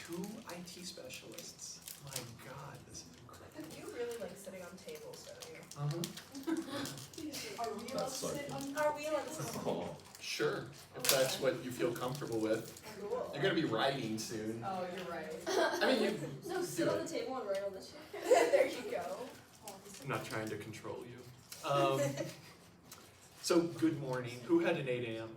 2 IT specialists. My God, this is incredible. You really like sitting on tables, don't you? Are we allowed to sit on? Are we allowed to sit on tables? Sure, if that's what you feel comfortable with. Cool. You're gonna be writing soon. Oh, you're right. I mean, you No, do sit on it. the table and write on the chair. There you go. I'm not trying to control you. So, good morning. Who had an 8 a.m.?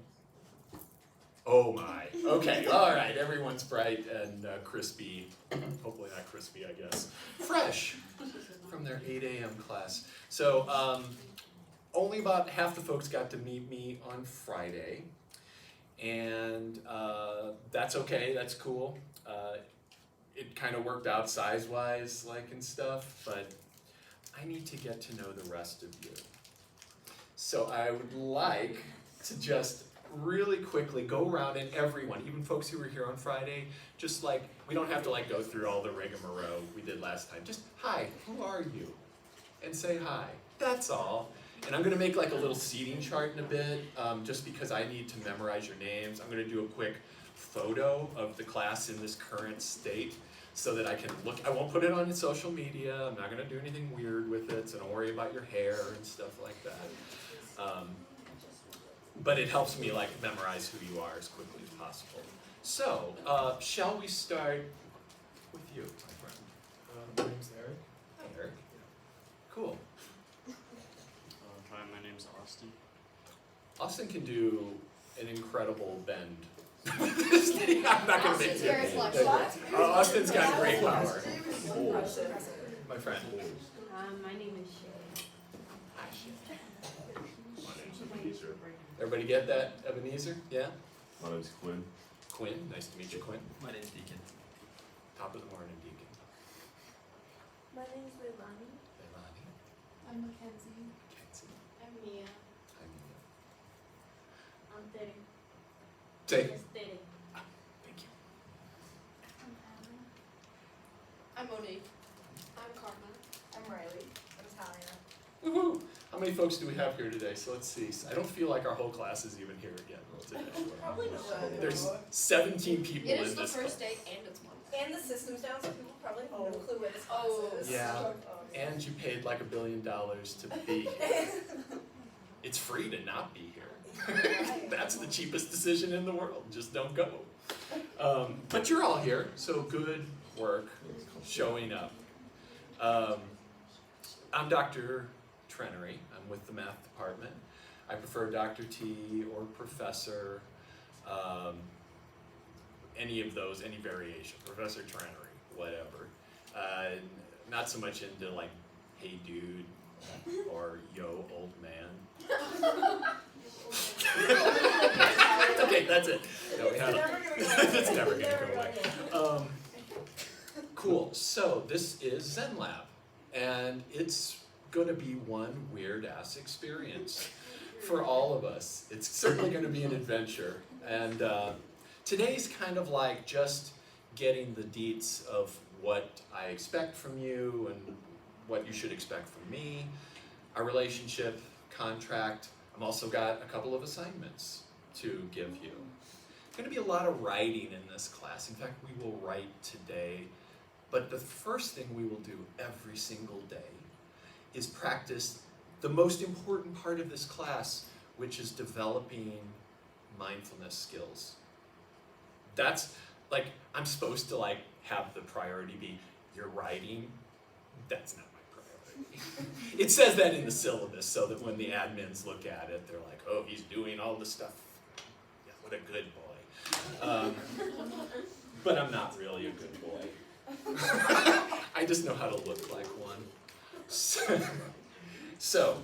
Oh my. Okay, all right. Everyone's bright and crispy. Hopefully not crispy, I guess. Fresh from their 8 a.m. class. So, only about half the folks got to meet me on Friday. And that's okay, that's cool. It kind of worked out size-wise, like, and stuff, but I need to get to know the rest of you. So I would like to just really quickly go around and everyone, even folks who were here on Friday, just like, we don't have to like go through all the rigmarole we did last time. Just, hi, who are you? And say hi, that's all. And I'm gonna make like a little seating chart in a bit, just because I need to memorize your names. I'm gonna do a quick photo of the class in this current state so that I can look. I won't put it on social media. I'm not gonna do anything weird with it, so don't worry about your hair and stuff like that. But it helps me like memorize who you are as quickly as possible. So, shall we start with you, my friend? My name's Eric. Hi, Eric. Cool. Hi, my name's Austin. Austin can do an incredible bend. I'm not gonna make Austin's very it. flexible. Austin's got great power. Impressive. My friend. My name is Shay. Hi, Shay. My name's Ebenezer. Everybody get that, Ebenezer? Yeah? My name's Quinn. Quinn, nice to meet you, Quinn. My name's Deacon. Top of the morning, Deacon. My name is Leilani. Leilani. I'm Mackenzie. Kenzie. I'm Mia. Hi, Mia. I'm Tere. Say, Miss Tere. thank you. I'm Anna. I'm Monique. I'm Karma. I'm Riley. I'm Talia. Woohoo! How many folks do we have here today? So let's see. I don't feel like our whole class is even here again today. Probably not. There's 17 people It in is the this first class. day and it's Monday. And the system's down, so people probably have no clue where this class Oh. is. Yeah. Oh, And you paid like $1 billion to be here. It's free to not be here. That's the cheapest decision in the world. Just don't go. But you're all here, so good work showing up. I'm Dr. Trenery. I'm with the math department. I prefer Dr. T or Professor, any of those, any variation. Professor Trenery, whatever. Not so much into like, hey dude, or yo old man. Okay, that's it. No, we had it's never gonna go away. Cool. So this is Zen Lab, and it's gonna be one weird ass experience for all of us. It's certainly gonna be an adventure, and today's kind of like just getting the deets of what I expect from you and what you should expect from me, our relationship, contract. I've also got a couple of assignments to give you. There's going to be a lot of writing in this class. In fact, we will write today, but the first thing we will do every single day is practice the most important part of this class, which is developing mindfulness skills. That's like, I'm supposed to like have the priority be your writing. That's not my priority. It says that in the syllabus so that when the admins look at it, they're like, oh, he's doing all the stuff. Yeah, what a good boy. But I'm not really a good boy. I just know how to look like one. So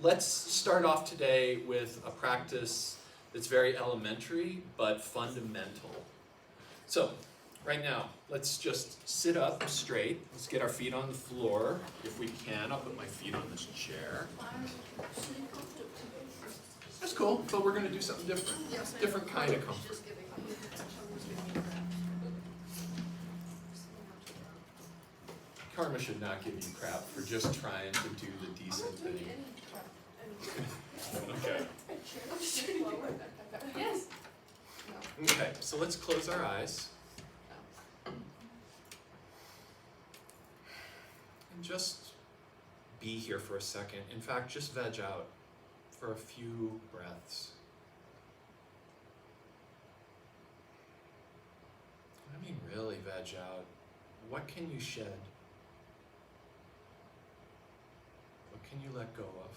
let's start off today with a practice that's very elementary but fundamental. So right now, let's just sit up straight. Let's get our feet on the floor if we can. I'll put my feet on this chair. That's cool, but we're going to do something different. Different kind of comfort. Karma should not give you crap for just trying to do the decent thing. Okay. Yes. Okay, so let's close our eyes. just be here for a second. In fact, just veg out for a few breaths. I mean, really veg out. What can you shed? What can you let go of?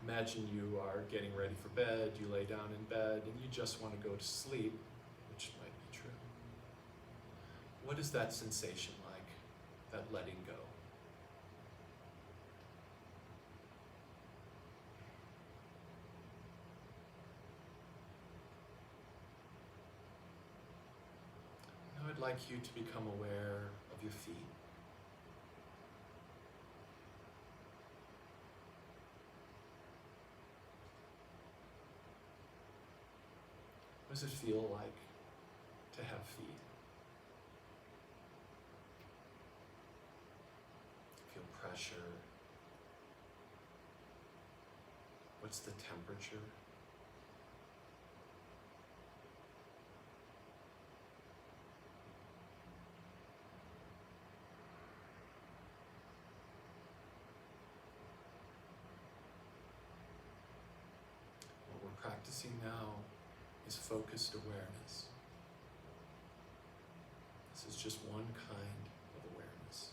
Imagine you are getting ready for bed, you lay down in bed, and you just want to go to sleep, which might be true. What is that sensation like, that letting go? Now I'd like you to become aware of your feet. What does it feel like to have feet? Feel pressure? What's the temperature? What we're practicing now is focused awareness. This is just one kind of awareness.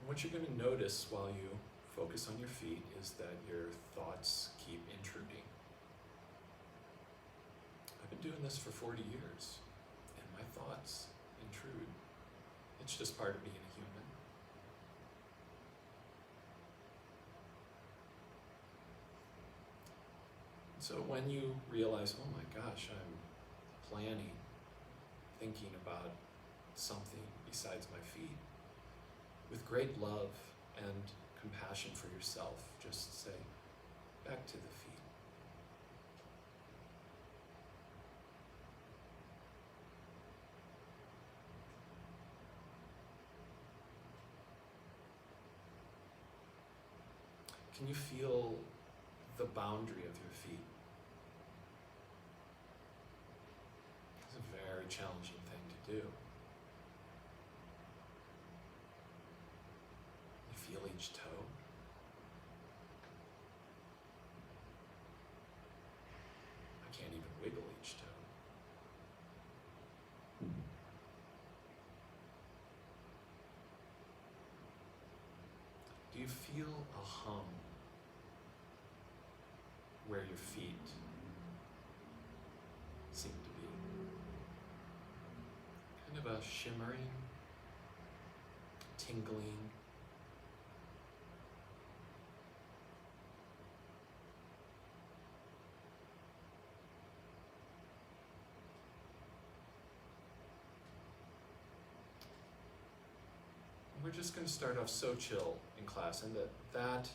And what you're going to notice while you focus on your feet is that your thoughts keep intruding. I've been doing this for 40 years, and my thoughts intrude. It's just part of being a human. So when you realize, oh my gosh, I'm planning, thinking about something besides my feet, with great love and compassion for yourself, just say, back to the feet. Can you feel the boundary of your feet? It's a very challenging thing to do. You feel each toe. I can't even wiggle each toe. Do you feel a hum where your feet seem to be? Kind of a shimmering, tingling. We're just going to start off so chill in class, and that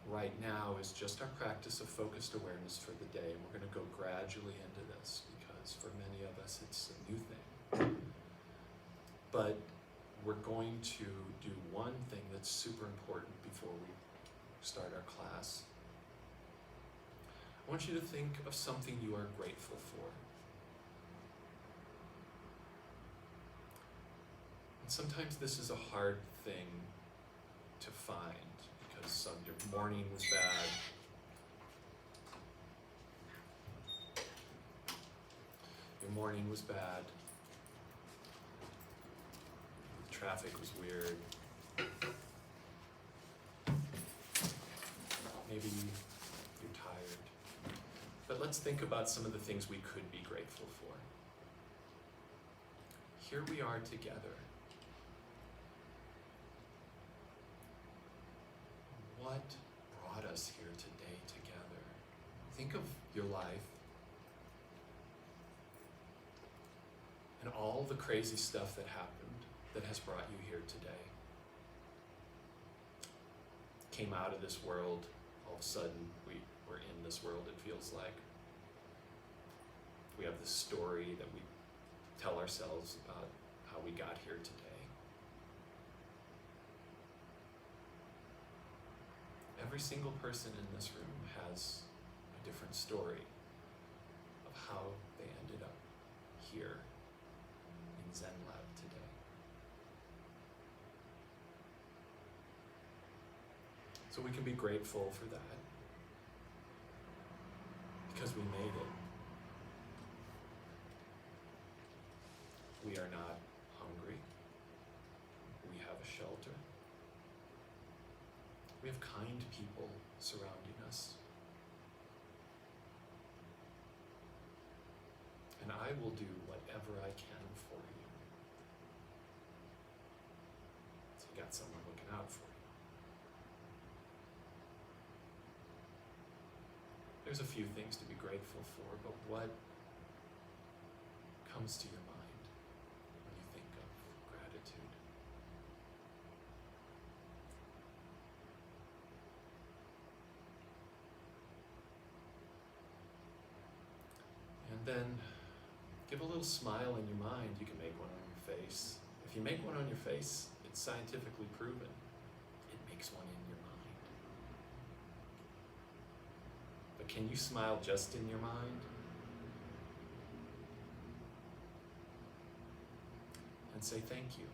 right now is just our practice of focused awareness for the day, and we're going to go gradually into this because for many of us it's a new thing. But we're going to do one thing that's super important before we start our class. I want you to think of something you are grateful for. And sometimes this is a hard thing to find because your morning was bad. Your morning was bad. The traffic was weird. Maybe you're tired. But let's think about some of the things we could be grateful for. Here we are together. What brought us here today together? Think of your life and all the crazy stuff that happened that has brought you here today. Came out of this world, all of a sudden we're in this world, it feels like. We have this story that we tell ourselves about how we got here today. every single person in this room has a different story of how they ended up here in Zen Lab today. So we can be grateful for that because we made it. We are not hungry. We have a shelter. We have kind people surrounding us. And I will do whatever I can for you. So you got someone looking out for you. There's a few things to be grateful for, but what comes to your mind when you think of gratitude? And then give a little smile in your mind. You can make one on your face. If you make one on your face, it's scientifically proven. It makes one in your mind. But can you smile just in your mind? And say thank you.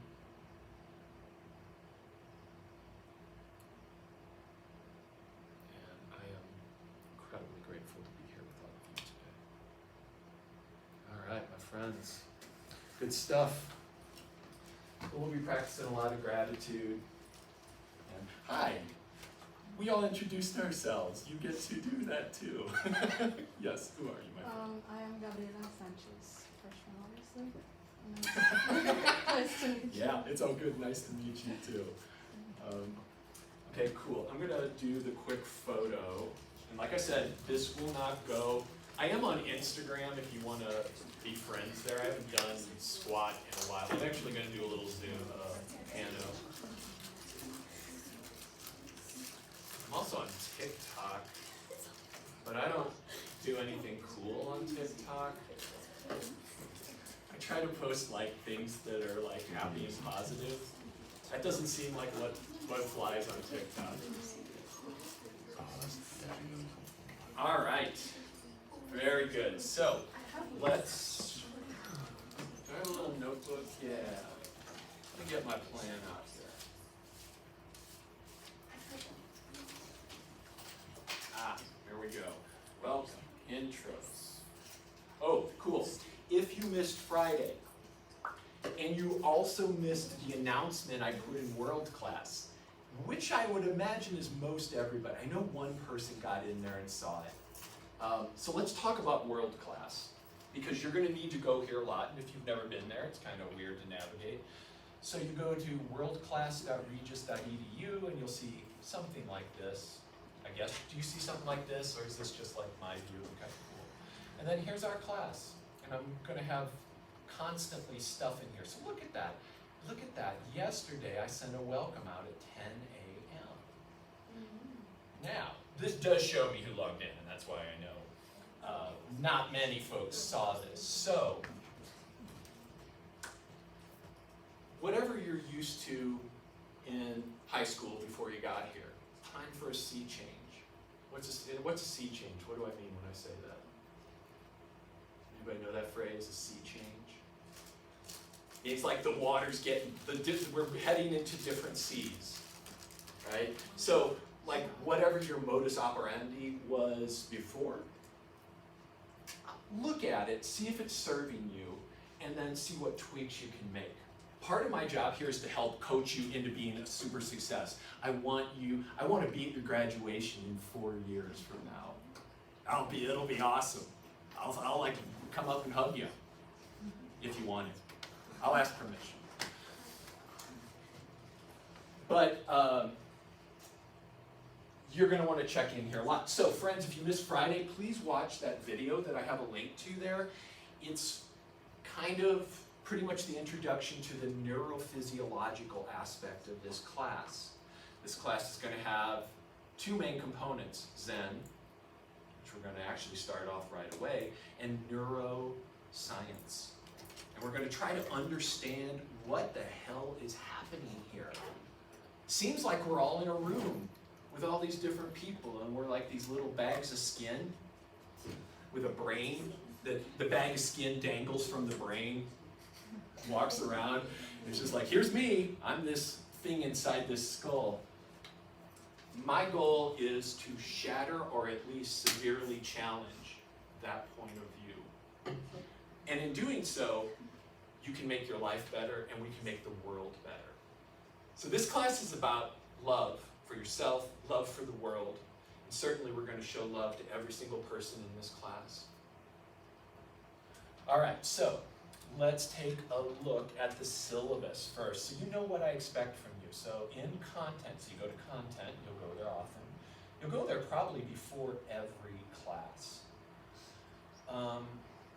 And I am incredibly grateful to be here with all of you today. All right, my friends. Good stuff. We'll be practicing a lot of gratitude. And hi. We all introduced ourselves. You get to do that too. Yes, who are you, my friend? I am Gabriela Sanchez, freshman, obviously. Nice to meet you. Yeah, it's all good. Nice to meet you too. Okay, cool. I'm gonna do the quick photo. And like I said, this will not go. I am on Instagram if you wanna be friends there. I haven't done squat in a while. I'm actually gonna do a little Zoom piano. I'm also on TikTok, but I don't do anything cool on TikTok. I try to post like things that are like happy and positive. That doesn't seem like what flies on TikTok. All right, very good. So let's. Do I have a little notebook? Yeah. Let me get my plan out here. Here we go. Welcome. Intros. Oh, cool. If you missed Friday, and you also missed the announcement I put in World Class, which I would imagine is most everybody. I know one person got in there and saw it. So let's talk about World Class, because you're going to need to go here a lot, and if you've never been there, it's kind of weird to navigate. So you go to worldclass.regis.edu, and you'll see something like this. I guess, do you see something like this, or is this just like my view? Okay, cool. And then here's our class, and I'm going to have constantly stuff in here. So look at that. Look at that. Yesterday I sent a welcome out at 10 a.m. Now, this does show me who logged in, and that's why I know not many folks saw this. So, whatever you're used to in high school before you got here, time for a sea change. What's a sea change? What do I mean when I say that? Anybody know that phrase, a sea change? It's like the water's getting, we're heading into different seas, right? So, like whatever your modus operandi was before, look at it, see if it's serving you, and then see what tweaks you can make. Part of my job here is to help coach you into being a super success. I want to be at your graduation in 4 years from now. It'll be awesome. I'll like come up and hug you if you want it. I'll ask permission. But you're going to want to check in here a lot. So friends, if you missed Friday, please watch that video that I have a link to there. It's kind of pretty much the introduction to the neurophysiological aspect of this class. This class is going to have two main components, Zen, which we're going to actually start off right away, and neuroscience. And we're going to try to understand what the hell is happening here. Seems like we're all in a room with all these different people, and we're like these little bags of skin with a brain. The bag of skin dangles from the brain, walks around. It's just like, here's me, I'm this thing inside this skull. My goal is to shatter or at least severely challenge that point of view. And in doing so, you can make your life better and we can make the world better. So this class is about love for yourself, love for the world. And certainly we're going to show love to every single person in this class. All right, so let's take a look at the syllabus first. So you know what I expect from you. So in content, so you go to content, you'll go there often. You'll go there probably before every class.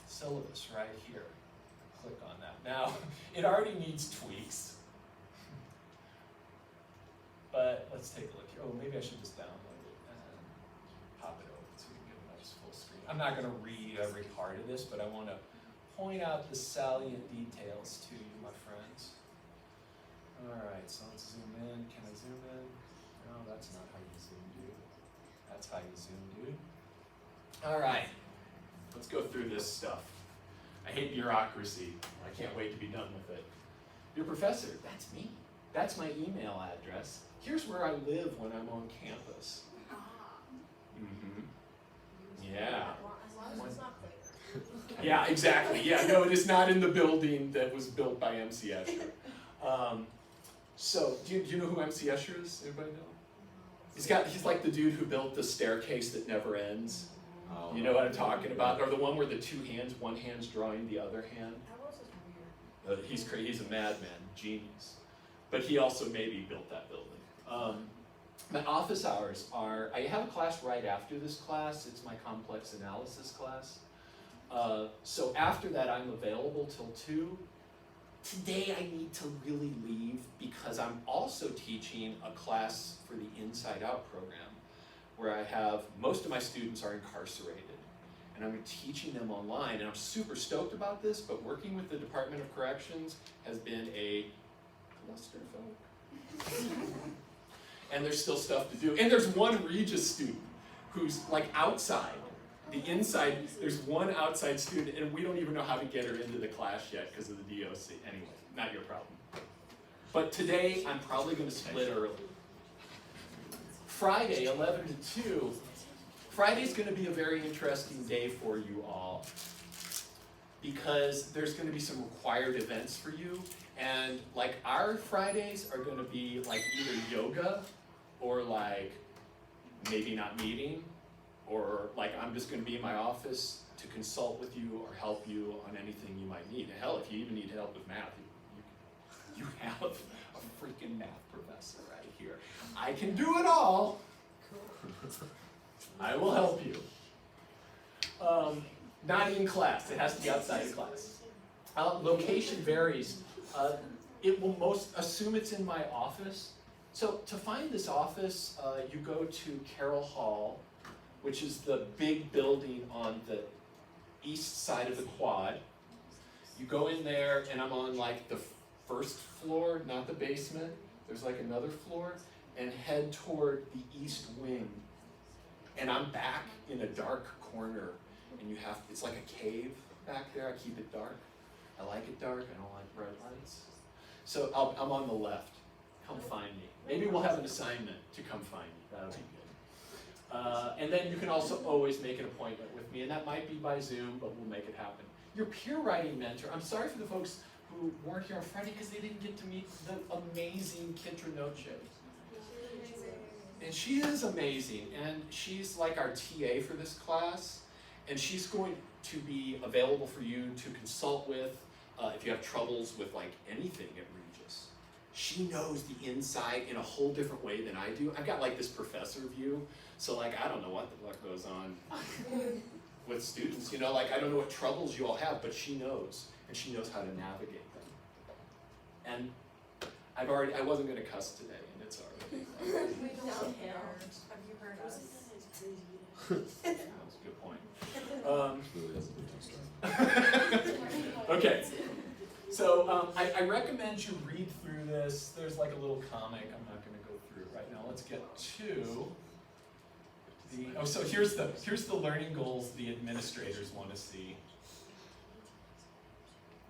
Syllabus right here. Click on that. Now, it already needs tweaks. But let's take a look here. Oh, maybe I should just download it and pop it open so we can get a nice full screen. I'm not going to read every part of this, but I want to point out the salient details to you, my friends. All right, so let's zoom in. Can I zoom in? No, that's not how you zoom, dude. That's how you zoom, dude. All right, let's go through this stuff. I hate bureaucracy. I can't wait to be done with it. Your professor, that's me. That's my email address. Here's where I live when I'm on campus. Yeah. As long as it's not clear. Yeah, exactly. Yeah, no, it is not in the building that was built by MC Escher. So, do you know who MC Escher is? Anybody know? He's like the dude who built the staircase that never ends. You know what I'm talking about? Or the one where the two hands, one hand's drawing the other hand. That was just weird. He's crazy. He's a madman, genius. But he also maybe built that building. My office hours are, I have a class right after this class. It's my complex analysis class. So after that, I'm available till 2. Today, I need to really leave because I'm also teaching a class for the Inside Out program where I have, most of my students are incarcerated. And I'm teaching them online, and I'm super stoked about this, but working with the Department of Corrections has been a clusterfuck. And there's still stuff to do. And there's one Regis student who's like outside. The inside, there's one outside student, and we don't even know how to get her into the class yet because of the DOC. Anyway, not your problem. But today, I'm probably going to split early. Friday, 11 to 2. Friday's going to be a very interesting day for you all because there's going to be some required events for you. And like our Fridays are going to be like either yoga or like maybe not meeting, or like I'm just going to be in my office to consult with you or help you on anything you might need. And hell, if you even need help with math, you have a freaking math professor right here. I can do it all. I will help you. Not in class. It has to be outside of class. Location varies. It will assume it's in my office. So to find this office, you go to Carroll Hall, which is the big building on the east side of the quad. You go in there, and I'm on like the first floor, not the basement. There's like another floor, and head toward the east wing. And I'm back in a dark corner, and it's like a cave back there. I keep it dark. I like it dark. I don't like bright lights. So I'm on the left. Come find me. Maybe we'll have an assignment to come find me. That'll be good. And then you can also always make an appointment with me, and that might be by Zoom, but we'll make it happen. Your peer writing mentor. I'm sorry for the folks who weren't here on Friday because they didn't get to meet the amazing Kintra Noche. And she is amazing, and she's like our TA for this class, and she's going to be available for you to consult with if you have troubles with like anything at Regis. She knows the inside in a whole different way than I do. I've got like this professor view, so like I don't know what the fuck goes on with students, you know, like I don't know what troubles you all have, but she knows, and she knows how to navigate them. And I wasn't gonna cuss today, and it's already. We don't care. Have you heard us? That was a good point. Okay, so I recommend you read through this. There's like a little comic. I'm not going to go through it right now. Let's get to the, so here's the learning goals the administrators want to see.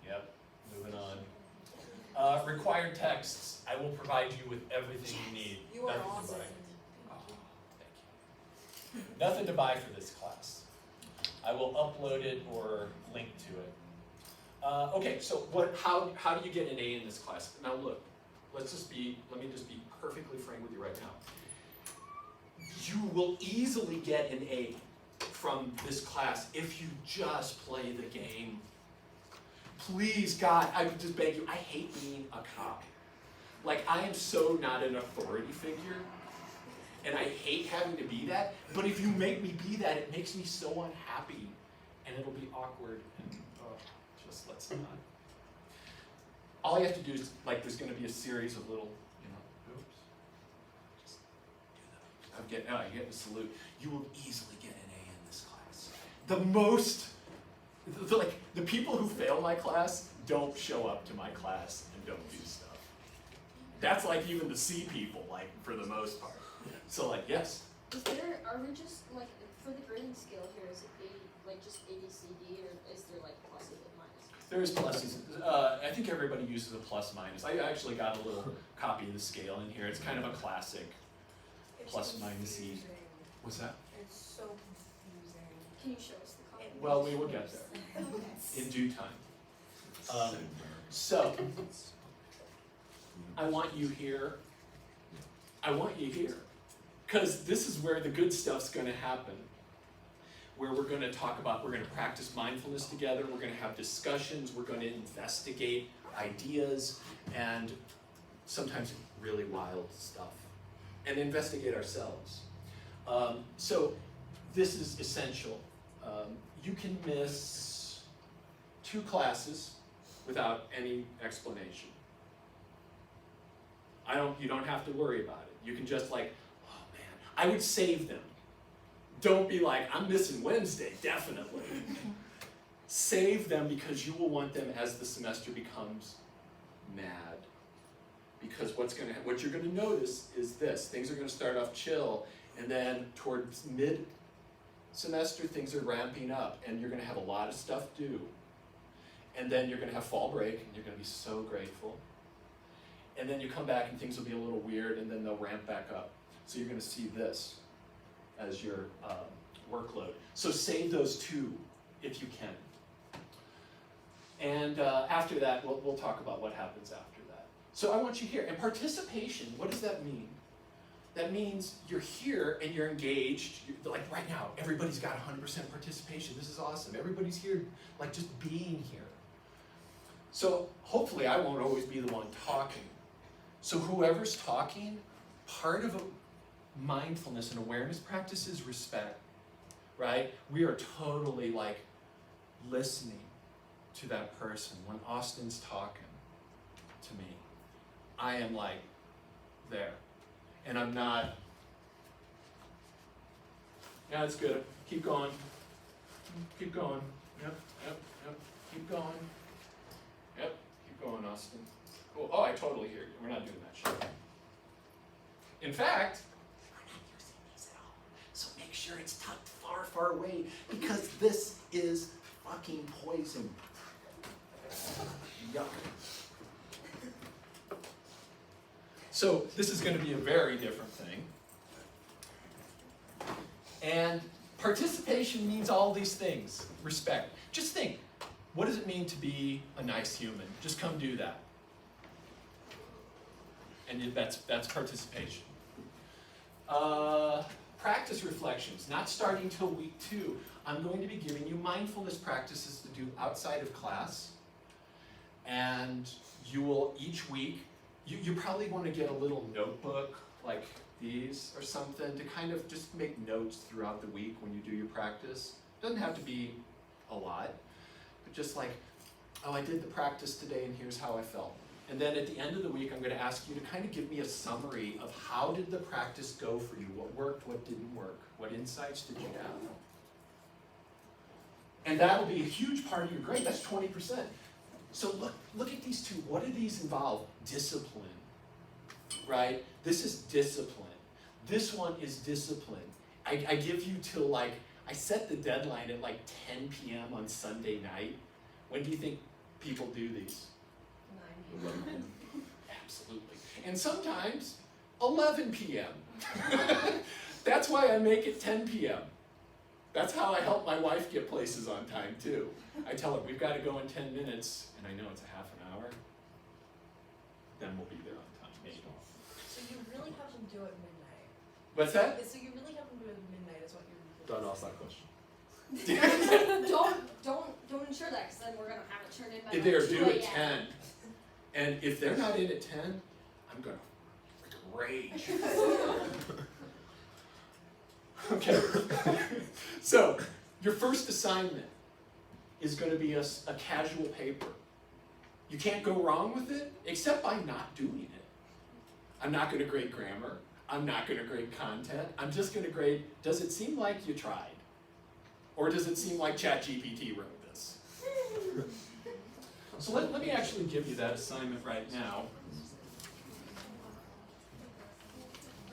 Yep, moving on. Required texts. I will provide you with everything you need. You are Nothing to awesome. buy. Oh, thank you. Nothing to buy for this class. I will upload it or link to it. Okay, so how do you get an A in this class? Now look, let me just be perfectly frank with you right now. You will easily get an A from this class if you just play the game. Please, God, I would just beg you, I hate being a cop. Like, I am so not an authority figure, and I hate having to be that, but if you make me be that, it makes me so unhappy, and it'll be awkward, and just let's not. All you have to do is, like, there's going to be a series of little, oops, just do that. I'm getting a salute. You will easily get an A in this class. The people who fail my class don't show up to my class and don't do stuff. That's like even the C people, like, for the most part. So, like, yes. Are we just, like, for the grading scale here, is it just A, B, C, D, or is there, like, pluses and minuses? There is pluses. I think everybody uses a plus minus. I actually got a little copy of the scale in here. It's kind of a classic plus minus E. What's that? It's so confusing. Can you show us the copy? Well, we will get there in due time. So, I want you here. Because this is where the good stuff's going to happen. Where we're going to practice mindfulness together, we're going to have discussions, we're going to investigate ideas, and sometimes really wild stuff, and investigate ourselves. So this is essential. You can miss 2 classes without any explanation. You don't have to worry about it. You can just like, oh man, I would save them. Don't be like, I'm missing Wednesday, definitely. Save them because you will want them as the semester becomes mad. Because what you're gonna notice is this. Things are gonna start off chill, and then towards mid-semester, things are ramping up, and you're gonna have a lot of stuff due. And then you're gonna have fall break, and you're gonna be so grateful. And then you come back and things will be a little weird, and then they'll ramp back up. So you're gonna see this as your workload. So save those 2 if you can. And after that, we'll talk about what happens after that. So I want you here. And participation, what does that mean? That means you're here and you're engaged. Like right now, everybody's got 100% participation. This is awesome. Everybody's here, like just being here. So hopefully I won't always be the one talking. So whoever's talking, part of a mindfulness and awareness practice is respect, right? We are totally like listening to that person. When Austin's talking to me, I am like there. And I'm not, yeah, it's good. Keep going. Keep going. Yep. Keep going. Yep, keep going, Austin. Cool. Oh, I totally hear you. We're not doing that shit. In fact, we're not using these at all. So make sure it's tucked far, far away because this is fucking poison. Yuck. So this is going to be a very different thing. And participation means all these things. Respect. Just think, what does it mean to be a nice human? Just come do that. And that's participation. Practice reflections, not starting till week 2. I'm going to be giving you mindfulness practices to do outside of class. And you will each week, you probably want to get a little notebook like these or something to kind of just make notes throughout the week when you do your practice. Doesn't have to be a lot, but just like, oh, I did the practice today and here's how I felt. And then at the end of the week, I'm going to ask you to kind of give me a summary of how did the practice go for you? What worked, what didn't work? What insights did you have? And that'll be a huge part of your grade. That's 20%. So look at these 2. What do these involve? Discipline. right? This is discipline. This one is discipline. I give you till like, I set the deadline at like 10 p.m. on Sunday night. When do you think people do these? 9. Absolutely. And sometimes 11 p.m. That's why I make it 10 p.m. That's how I help my wife get places on time too. I tell her, we've got to go in 10 minutes, and I know it's a half an hour. Then we'll be there on time, maybe. So you really have them do it midnight. What's that? So you really have them do it midnight is what you're. Don't ask that question. Don't ensure that, because then we're gonna have it turned in by If like they're 2 due at a.m. 10, and if they're not in at 10, I'm gonna rage. Okay. So, your first assignment is going to be a casual paper. You can't go wrong with it, except by not doing it. I'm not going to grade grammar. I'm not going to grade content. I'm just going to grade, does it seem like you tried? Or does it seem like ChatGPT wrote this? So let me actually give you that assignment right now,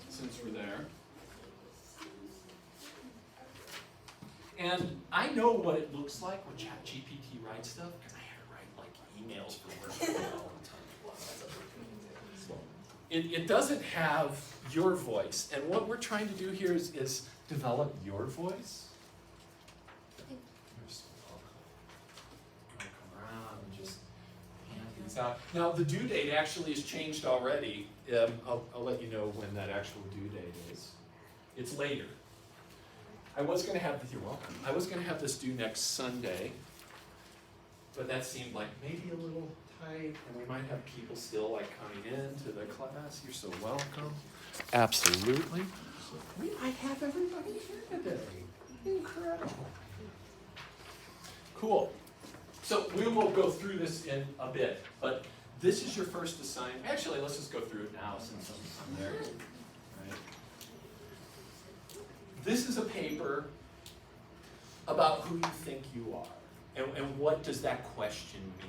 since we're there. And I know what it looks like when ChatGPT writes stuff, because I had to write like emails for work all the time. It doesn't have your voice, and what we're trying to do here is develop your voice. Come around and just hand these out. Now the due date actually has changed already. I'll let you know when that actual due date is. It's later. I was going to have, you're welcome, I was going to have this due next Sunday, but that seemed like maybe a little tight, and we might have people still like coming into the class. You're so welcome. Absolutely. We might have everybody here today. Incredible. Cool. So we will go through this in a bit, but this is your first assignment. Actually, let's just go through it now since I'm there. Right. This is a paper about who you think you are, and what does that question mean.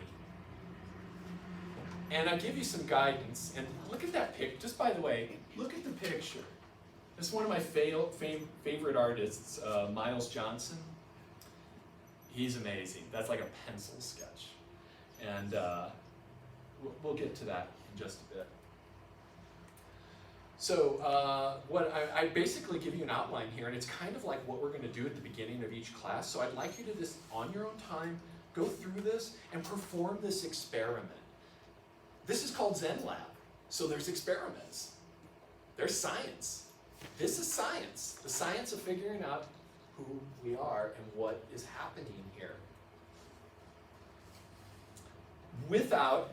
And I give you some guidance, and look at that pic. Just by the way, look at the picture. This is one of my favorite artists, Miles Johnson. He's amazing. That's like a pencil sketch. And we'll get to that in just a bit. So what I basically give you an outline here, and it's kind of like what we're going to do at the beginning of each class. So I'd like you to just, on your own time, go through this and perform this experiment. This is called Zen Lab. So there's experiments. There's science. This is science. The science of figuring out who we are and what is happening here. Without...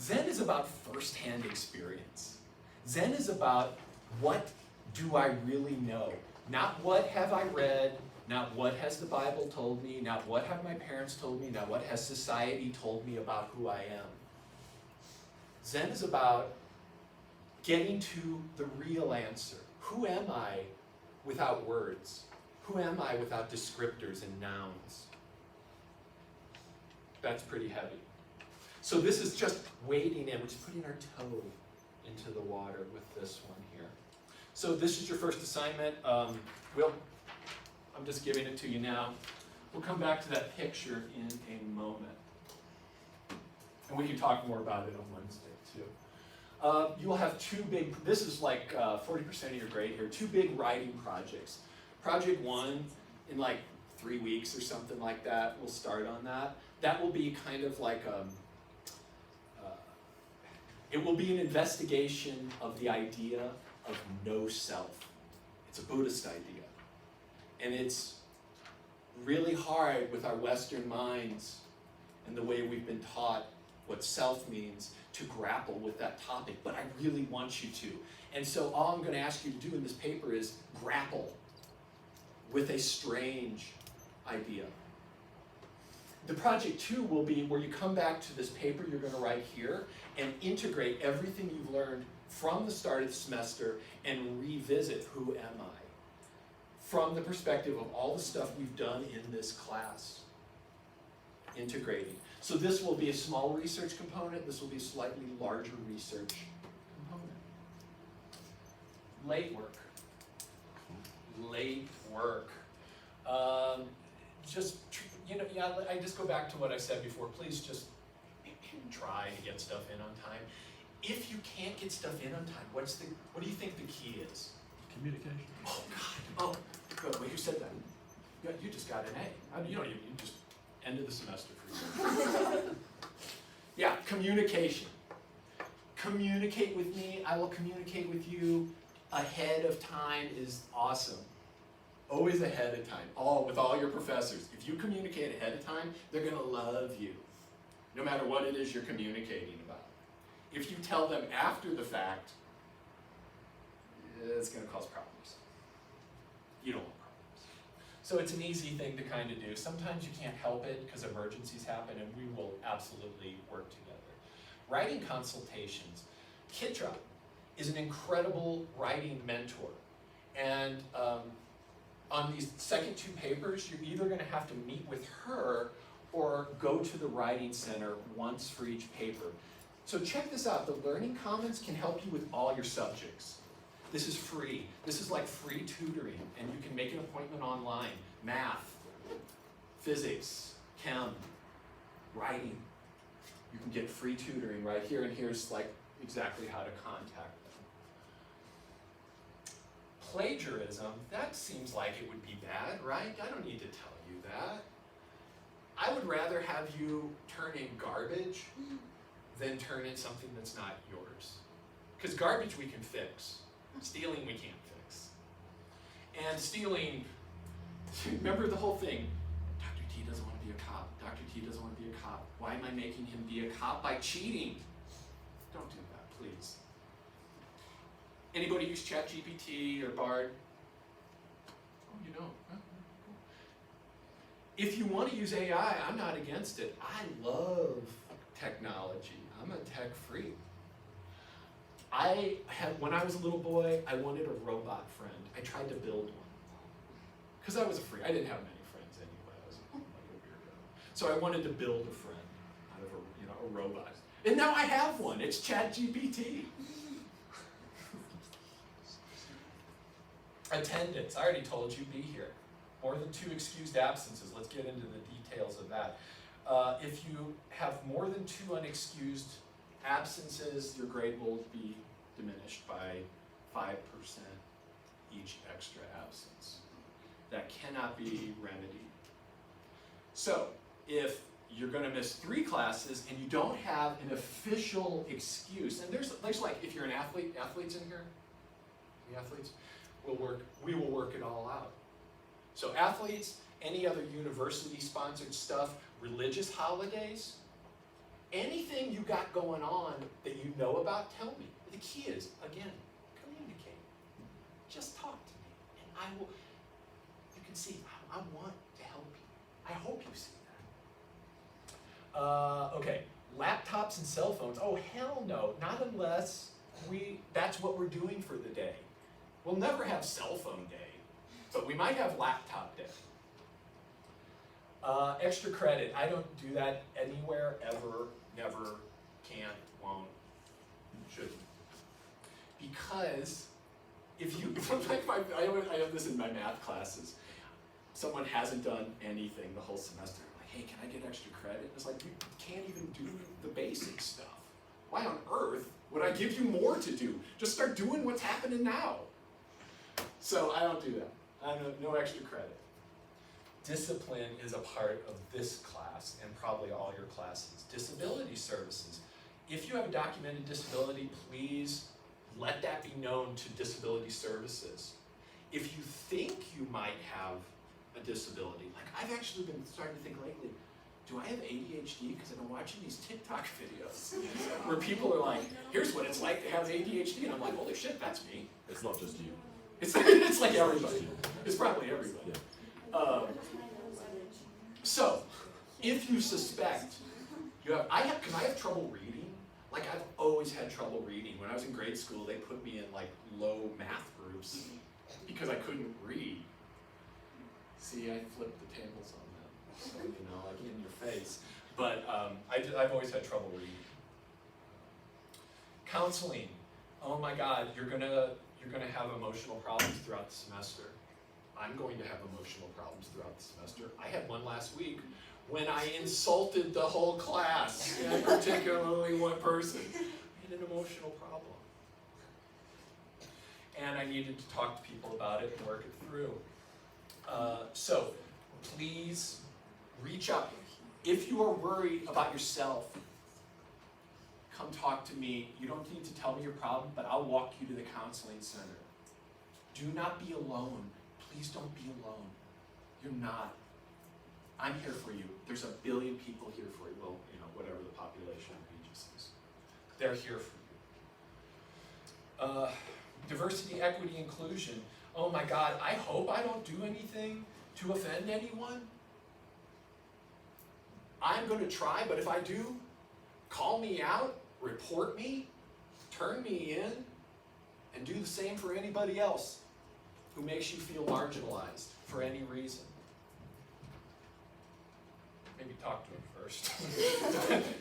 Zen is about first-hand experience. Zen is about what do I really know? Not what have I read, not what has the Bible told me, not what have my parents told me, not what has society told me about who I am. Zen is about getting to the real answer. Who am I without words? Who am I without descriptors and nouns? That's pretty heavy. So this is just wading in. We're just putting our toe into the water with this one here. So this is your first assignment. I'm just giving it to you now. We'll come back to that picture in a moment. And we can talk more about it on Wednesday too. You will have two big, this is like 40% of your grade here, two big writing projects. Project 1, in like 3 weeks or something like that, we'll start on that. That will be kind of like it will be an investigation of the idea of no self. It's a Buddhist idea. And it's really hard with our Western minds and the way we've been taught what self means to grapple with that topic, but I really want you to. And so all I'm going to ask you to do in this paper is grapple with a strange idea. The project 2 will be where you come back to this paper you're going to write here and integrate everything you've learned from the start of the semester and revisit who am I from the perspective of all the stuff we've done in this class. Integrating. So this will be a small research component, this will be a slightly larger research component. Late work. Late work. I just go back to what I said before, please just try to get stuff in on time. If you can't get stuff in on time, what do you think the key is? Communication. Oh, God, oh, good, well, you said that. You just got an A. You just ended the semester for you. Yeah, communication. Communicate with me, I will communicate with you. Ahead of time is awesome. Always ahead of time, with all your professors. If you communicate ahead of time, they're gonna love you, no matter what it is you're communicating about. If you tell them after the fact, it's gonna cause problems. You don't want problems. So it's an easy thing to kind of do. Sometimes you can't help it because emergencies happen, and we will absolutely work together. Writing consultations. Kitra is an incredible writing mentor. And on these second two papers, you're either gonna have to meet with her or go to the Writing Center once for each paper. So check this out, the Learning Commons can help you with all your subjects. This is free. This is like free tutoring, and you can make an appointment online. Math, physics, chem, writing. You can get free tutoring right here, and here's like exactly how to contact them. Plagiarism, that seems like it would be bad, right? I don't need to tell you that. I would rather have you turn in garbage than turn in something that's not yours. Because garbage we can fix. Stealing we can't fix. And stealing, remember the whole thing, Dr. T doesn't want to be a cop. Dr. T doesn't want to be a cop. Why am I making him be a cop? By cheating. Don't do that, please. Anybody use ChatGPT or Bard? Oh, you don't. Huh? If you want to use AI, I'm not against it. I love technology. I'm a tech freak. When I was a little boy, I wanted a robot friend. I tried to build one. Because I was a freak. I didn't have many friends anyway. I was like a weirdo. So I wanted to build a friend out of a robot. And now I have one. It's ChatGPT. Attendance. I already told you, be here. More than 2 excused absences. Let's get into the details of that. If you have more than 2 unexcused absences, your grade will be diminished by 5% each extra absence. That cannot be remedied. So, if you're going to miss 3 classes and you don't have an official excuse, and there's like, if you're an athlete, athletes in here? The athletes? We will work it all out. So athletes, any other university-sponsored stuff, religious holidays, anything you got going on that you know about, tell me. The key is, again, communicate. Just talk to me, and I will, you can see, I want to help you. I hope you see that. Okay, laptops and cell phones. Oh, hell no, not unless that's what we're doing for the day. We'll never have cell phone day, but we might have laptop day. Extra credit, I don't do that anywhere, ever, never, can't, won't, shouldn't. Because if you, I have this in my math classes, someone hasn't done anything the whole semester, I'm like, hey, can I get extra credit? It's like, you can't even do the basic stuff. Why on earth would I give you more to do? Just start doing what's happening now. So I don't do that. No extra credit. Discipline is a part of this class and probably all your classes. Disability services. If you have a documented disability, please let that be known to disability services. If you think you might have a disability, like I've actually been starting to think lately, do I have ADHD? Because I've been watching these TikTok videos where people are like, here's what it's like to have ADHD. And I'm like, holy shit, that's me. It's not just you. It's like everybody. It's probably everybody. Yeah. So, if you suspect you have, because I have trouble reading. Like I've always had trouble reading. When I was in grade school, they put me in like low math groups because I couldn't read. See, I flipped the tables on them, so like in your face. But I've always had trouble reading. Counseling. Oh my God, you're gonna have emotional problems throughout the semester. I'm going to have emotional problems throughout the semester. I had one last week when I insulted the whole class, and particularly one person. I had an emotional problem. And I needed to talk to people about it and work it through. So please reach out. If you are worried about yourself, come talk to me. You don't need to tell me your problem, but I'll walk you to the counseling center. Do not be alone. Please don't be alone. You're not. I'm here for you. There's 1 billion people here for you. Well, whatever the population of Regis is. They're here for you. Diversity, equity, inclusion. Oh my God, I hope I don't do anything to offend anyone. I'm going to try, but if I do, call me out, report me, turn me in, and do the same for anybody else who makes you feel marginalized for any reason. Maybe talk to him first.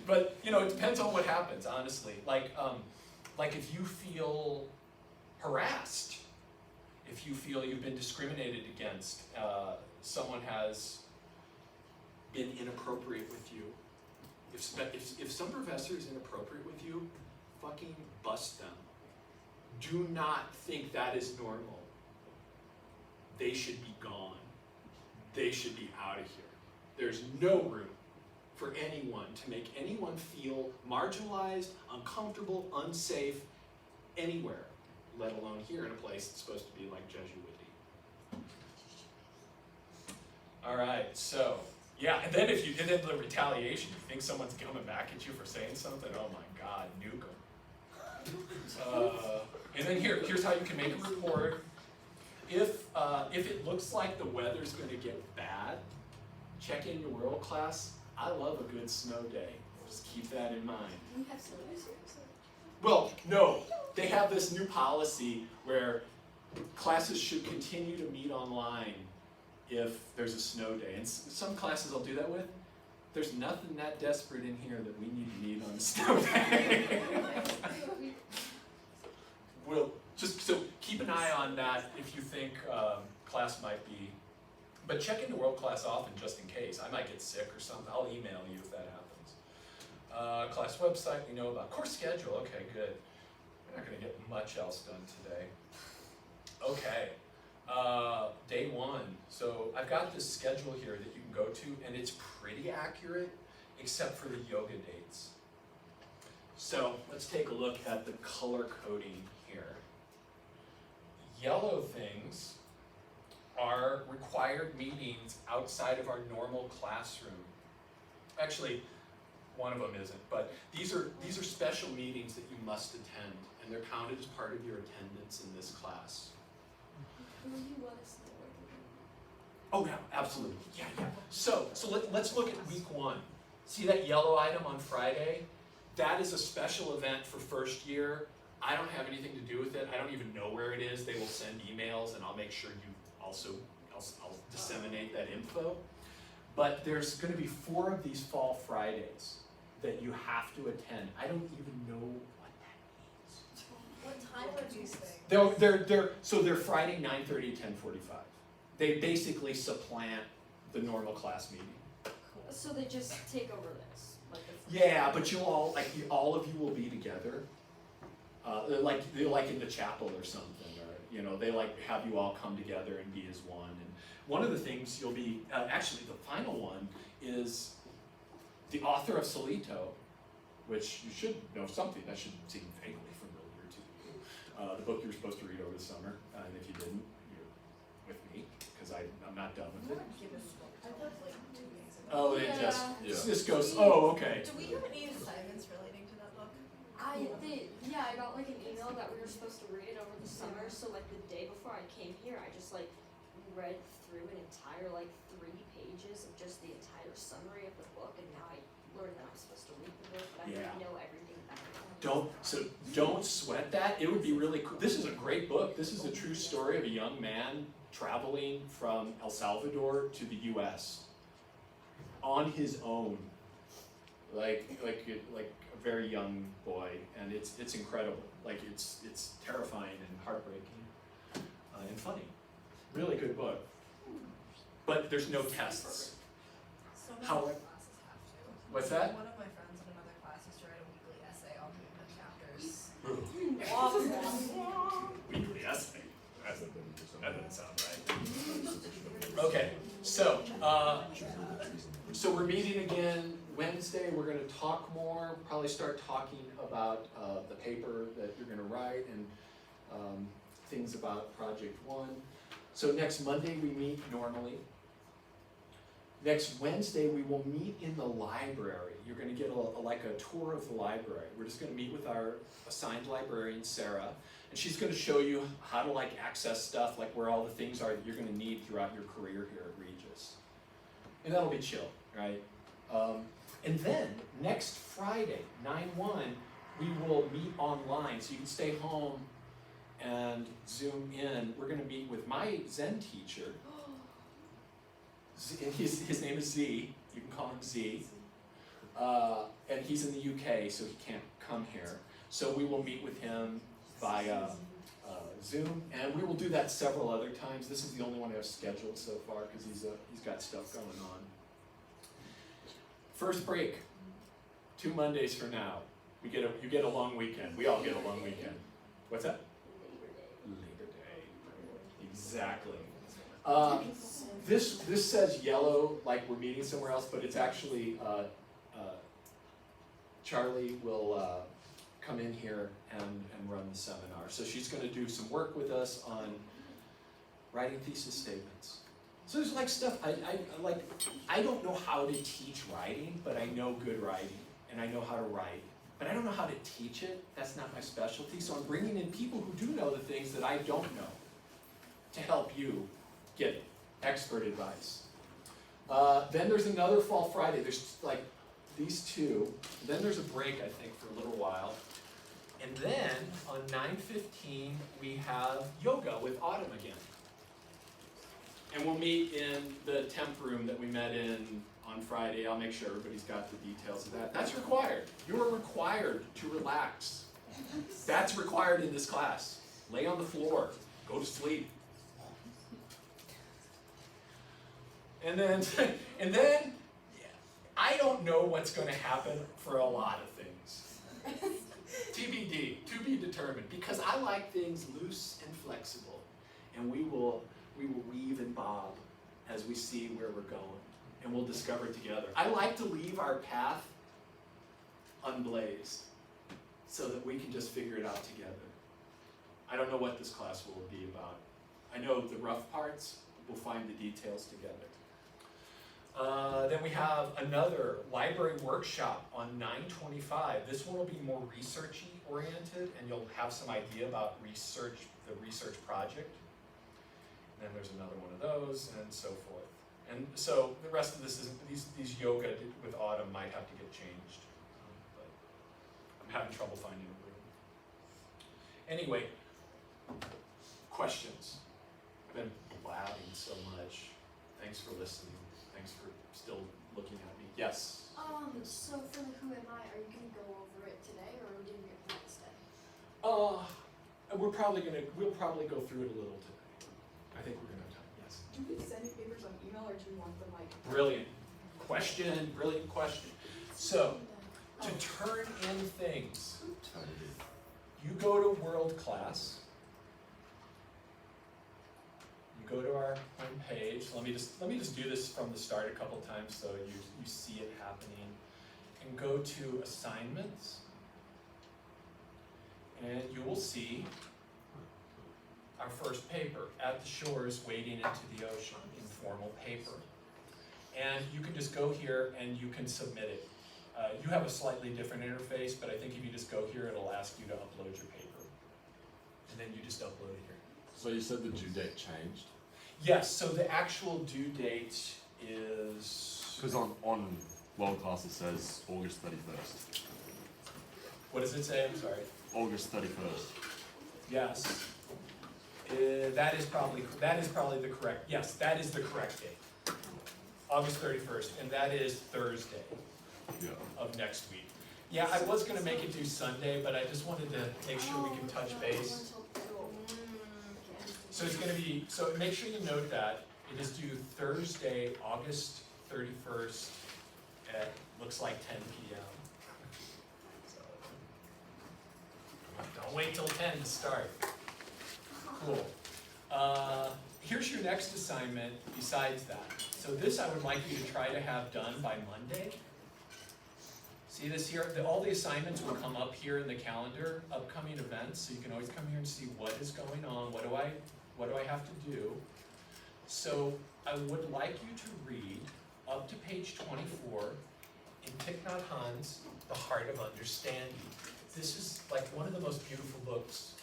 But, it depends on what happens, honestly. Like if you feel harassed, if you feel you've been discriminated against, someone has been inappropriate with you. If some professor is inappropriate with you, fucking bust them. Do not think that is normal. They should be gone. They should be out of here. There's no room for anyone to make anyone feel marginalized, uncomfortable, unsafe, anywhere, let alone here in a place that's supposed to be like Jesuit-y. All right, so, yeah, and then if you did the retaliation, you think someone's coming back at you for saying something, oh my God, nuke them. And then here's how you can make a report. If it looks like the weather's going to get bad, check in your world class. I love a good snow day. Just keep that in mind. We have snow days. Well, no. They have this new policy where classes should continue to meet online if there's a snow day. And some classes I'll do that with. There's nothing that desperate in here that we need to meet on a snow day. Well, just so keep an eye on that if you think class might be. But check into world class often just in case. I might get sick or something. I'll email you if that happens. Class website we know about. Course schedule. Okay, good. We're not going to get much else done today. Okay. Day 1. So I've got this schedule here that you can go to, and it's pretty accurate, except for the yoga dates. So let's take a look at the color coding here. Yellow things are required meetings outside of our normal classroom. Actually, one of them isn't, but these are special meetings that you must attend, and they're counted as part of your attendance in this class. Will you let us know what to do? Oh yeah, absolutely. Yeah. So let's look at week 1. See that yellow item on Friday? That is a special event for first year. I don't have anything to do with it. I don't even know where it is. They will send emails, and I'll make sure you also, I'll disseminate that info. But there's going to be 4 of these fall Fridays that you have to attend. I don't even know what that means. What time are these things? They're Friday 9:30 to 10:45. They basically supplant the normal class meeting. So they just take over this, like the Yeah, but all of you will be together, like in the chapel or something, or they have you all come together and be as one. And one of the things you'll be actually the final one is the author of Solito, which you should know something that should seem vaguely familiar to you. The book you were supposed to read over the summer, and if you didn't, you're with me because I'm not done with it. I thought like 2 weeks ago. Oh, it Yeah. just goes. Oh, okay. Do we have any assignments relating to that book? I got like an email that we were supposed to read it over the summer, so like the day before I came here, I just like read through an entire 3 pages of just the entire summary of the book, and now I learned that I'm supposed to read the book, but I didn't know everything about it. Don't sweat that. It would be really cool. This is a great book. This is a true story of a young man traveling from El Salvador to the U.S. on his own like a very young boy, and it's incredible. Like it's terrifying and heartbreaking and funny. Really good book. But there's no tests. So many How- other classes have to. What's that? One of my friends in another class used to write a weekly essay on the chapters. Weekly essay. That doesn't sound right. Okay, so we're meeting again Wednesday. We're going to talk more. Probably start talking about the paper that you're going to write and things about Project 1. So next Monday we meet normally. Next Wednesday we will meet in the library. You're going to get like a tour of the library. We're just going to meet with our assigned librarian, Sarah, and she's going to show you how to like access stuff, like where all the things are that you're going to need throughout your career here at Regis. And that'll be chill, right? And then next Friday, 9/1, we will meet online, so you can stay home and Zoom in. We're going to meet with my Zen teacher. His name is Z. You can call him Z. And he's in the UK, so he can't come here. So we will meet with him via Zoom, and we will do that several other times. This is the only one I've scheduled so far because he's got stuff going on. First break, 2 Mondays from now. You get a long weekend. We all get a long weekend. What's that? Labor Day. Exactly. This says yellow, like we're meeting somewhere else, but it's actually Charlie will come in here and run the seminar. So she's going to do some work with us on writing thesis statements. So there's like stuff I don't know how to teach writing, but I know good writing and I know how to write. But I don't know how to teach it. That's not my specialty. So I'm bringing in people who do know the things that I don't know to help you get expert advice. Then there's another Fall Friday. There's like these two. Then there's a break, I think, for a little while. And then on 9/15, we have yoga with Autumn again. And we'll meet in the temp room that we met in on Friday. I'll make sure everybody's got the details of that. That's required. You are required to relax. That's required in this class. Lay on the floor. Go to sleep. And then I don't know what's going to happen for a lot of things. TBD, to be determined, because I like things loose and flexible, and we will weave and bob as we see where we're going, and we'll discover together. I like to leave our path unblazed so that we can just figure it out together. I don't know what this class will be about. I know the rough parts, we'll find the details together. Then we have another library workshop on 9/25. This one will be more researchy oriented, and you'll have some idea about the research project. And then there's another one of those, and so forth. And so the rest of this is these yoga with Autumn might have to get changed, but I'm having trouble finding a room. Anyway, questions? I've been blabbing so much. Thanks for listening. Thanks for still looking at me. Yes? So for the Who Am I, are you going to go over it today, or are we doing it Wednesday? We'll probably go through it a little today. I think we're gonna have time, yes. Do we send you papers on email or do you want them like? Brilliant question. So, to turn in things, you go to World Class. You go to our home page. Let me just do this from the start a couple times so you see it happening. And go to Assignments. And you will see our first paper, At the Shores Wading into the Ocean, informal paper. And you can just go here and you can submit it. You have a slightly different interface, but I think if you just go here, it'll ask you to upload your paper. And then you just upload it here. So you said the due date changed? Yes, so the actual due date is... Because on World Class it says August 31st. What does it say? I'm sorry. August 31st. Yes. That is probably the correct, yes, that is the correct date. August 31st, and that is Thursday. Yeah. of next week. Yeah, I was gonna make it due Sunday, but I just wanted to make sure we can touch base. So it's gonna be, so make sure you note that, it is due Thursday, August 31st at, looks like 10 p.m. So, don't wait till 10 to start. Cool. Here's your next assignment besides that. So this I would like you to try to have done by Monday. See this here? All the assignments will come up here in the calendar, upcoming events, so you can always come here and see what is going on, what do I have to do. So I would like you to read up to page 24 in Thich Nhat Hanh's The Heart of Understanding. This is like one of the most beautiful books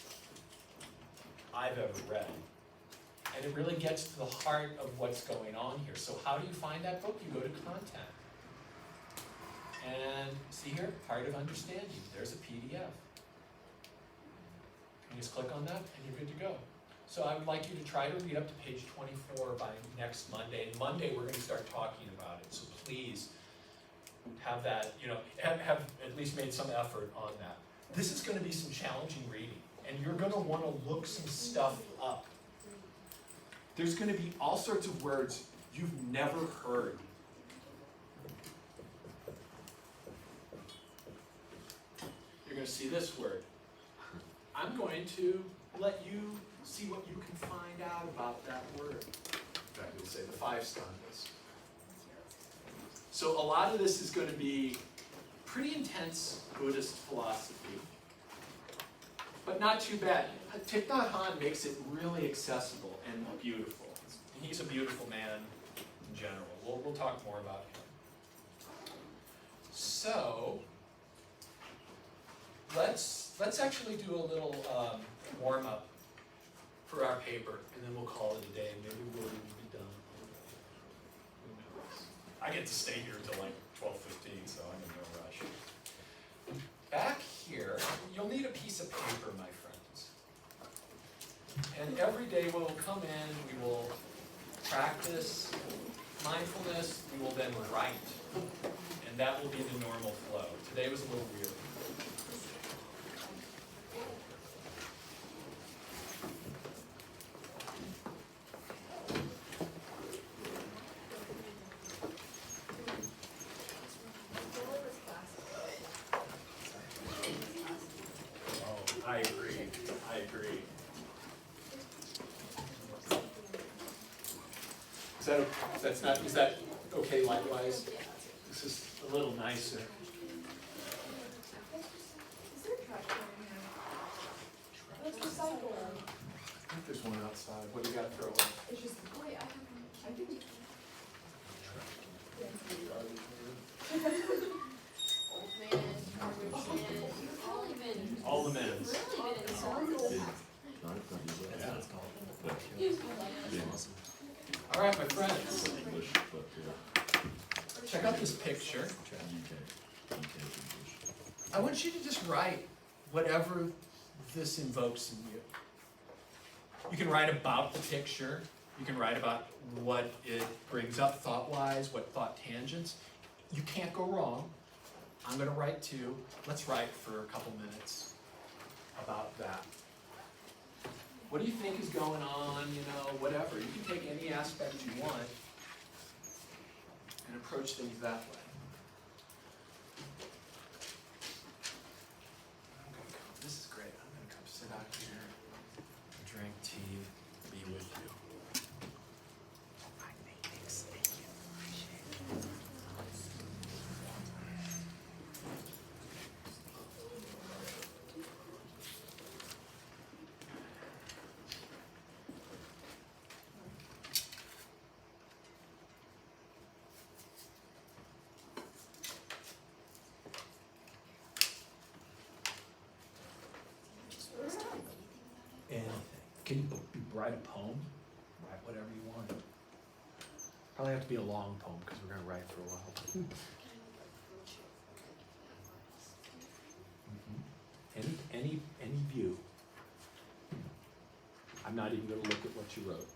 I've ever read. And it really gets to the heart of what's going on here. So how do you find that book? You go to content. And see here, Heart of Understanding. There's a PDF. You just click on that and you're good to go. So I would like you to try to read up to page 24 by next Monday. And Monday we're going to start talking about it. So please have that, have at least made some effort on that. This is going to be some challenging reading. And you're going to want to look some stuff up. There's going to be all sorts of words you've never heard. You're going to see this word. I'm going to let you see what you can find out about that word. In fact, we'll say the 5-star list. So a lot of this is going to be pretty intense Buddhist philosophy, but not too bad. Thich Nhat Hanh makes it really accessible and beautiful. And he's a beautiful man in general. We'll talk more about him. So let's actually do a little warm-up for our paper, and then we'll call it a day. Maybe we'll even be done. Who knows? I get to stay here until like 12:15, so I'm in no rush. Back here, you'll need a piece of paper, my friends. And every day we'll come in, we will practice mindfulness, we will then write. And that will be the normal flow. Today was a little weird. I agree. Is that okay likewise? This is a little nicer. Is there a trash can in here? Let's recycle them. I think there's one outside. What do you got to throw away? It's just, wait, I think. Old man, garbage man, All the men's. really been insulted. That's what it's called. Awesome. All right, my friends. English, but Check out this picture. UK English. I want you to just write whatever this invokes in you. You can write about the picture. You can write about what it brings up thought-wise, what thought tangents. You can't go wrong. I'm going to write too. Let's write for a couple minutes about that. What do you think is going on, whatever. You can take any aspect you want and approach things that way. This is great. I'm going to come sit out here, drink tea, be with you. Thanks. Thank you. Appreciate it. Anything. Can you write a poem? Write whatever you want. Probably have to be a long poem because we're going to write for a while. Any view. I'm not even going to look at what you wrote.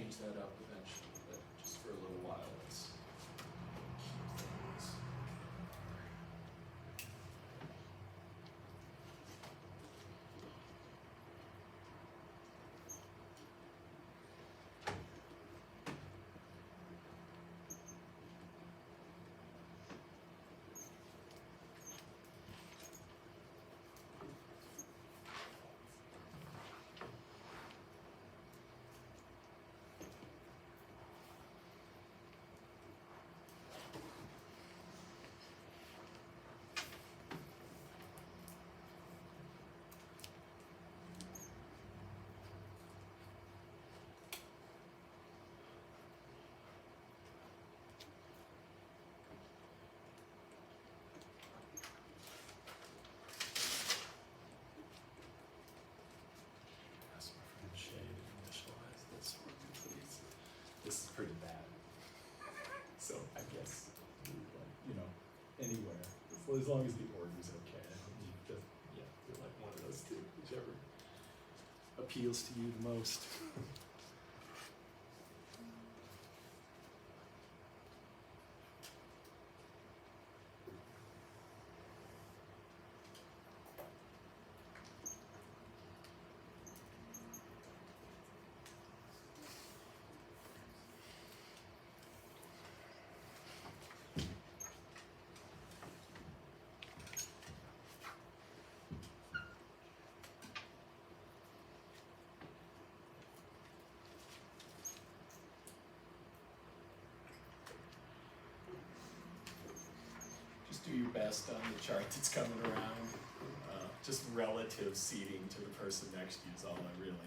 change that up eventually, but just for a little while, let's keep things. Ask my friend Shay to initialize this for me, please. This is pretty bad. So I guess, you know, anywhere, as long as the order's okay. I don't need to, yeah, do like one of those two, whichever appeals to you the most. Just do your best on the chart that's coming around. Just relative seating to the person next to you is all I really need.